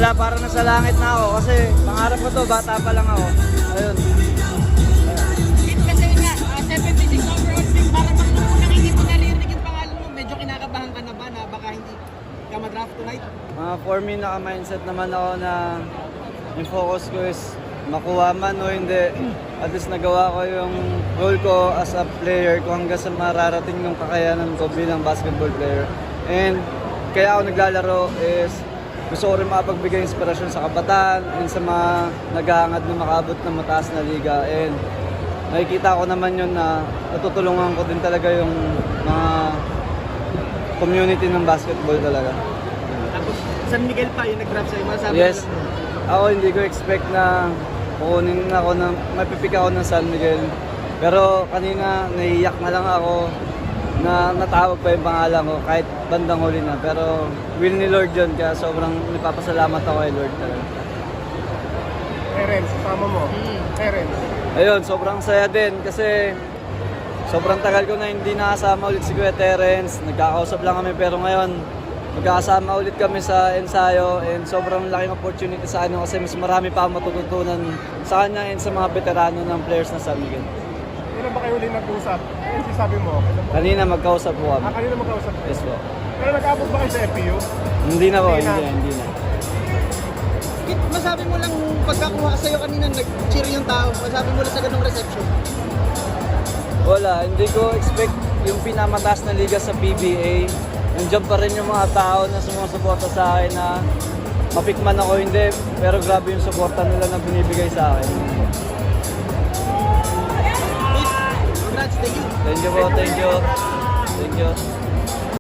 Wala, parang nasa langit na ako kasi pangarap ko to, bata pa lang ako. Ayun. Kasi nga, 76 overall pick, para bang nung hindi mo naririnig yung pangalan mo, medyo kinakabahan ka na ba na baka hindi ka mag-draft tonight? For me, naka-mindset naman ako na yung focus ko is makuha man o hindi. At least nagawa ko yung role ko as a player kung hanggang sa mararating yung kakayanan ko bilang basketball player. And kaya ako naglalaro is gusto ko rin makapagbigay inspirasyon sa kabataan and sa mga nag-aangad na makaabot ng mataas na liga. And nakikita ko naman yun na natutulungan ko din talaga yung mga community ng basketball talaga. Tapos San Miguel pa yung nag-draft sa'yo, masasabi Yes, ako hindi ko expect na kukunin ako ng, mapipik ako ng San Miguel. Pero kanina naiiyak na lang ako na natawag pa yung pangalan ko kahit bandang huli na. Pero will ni Lord yun, kaya sobrang nagpapasalamat ako kay Lord talaga. Parents, kasama mo. Parents. Ayun, sobrang saya din kasi sobrang tagal ko na hindi nakasama ulit si Kuya Terence. Nagkakausap lang kami pero ngayon magkakasama ulit kami sa ensayo and sobrang laking opportunity sa kanya kasi mas marami pa akong matututunan sa kanya and sa mga veterano ng players na San Miguel. Kailan ba kayo ulit nag-usap? Ano sabi mo? Kanina magkausap po kami. Kanina magkausap. Yes po. Pero nag-abot ba kayo sa FPU? Hindi na po, hindi na. Kit, masabi mo lang pagkakuha ka sa'yo kanina, nag-cheer yung tao. Masabi mo lang sa ganung reception. Wala, hindi ko expect yung pinamataas na liga sa PBA. Nandiyan pa rin yung mga tao na sumusuporta sa akin na mapikman ako hindi. Pero grabe yung suporta nila na binibigay sa akin. Congrats, thank you. Thank you po, thank you. Thank you.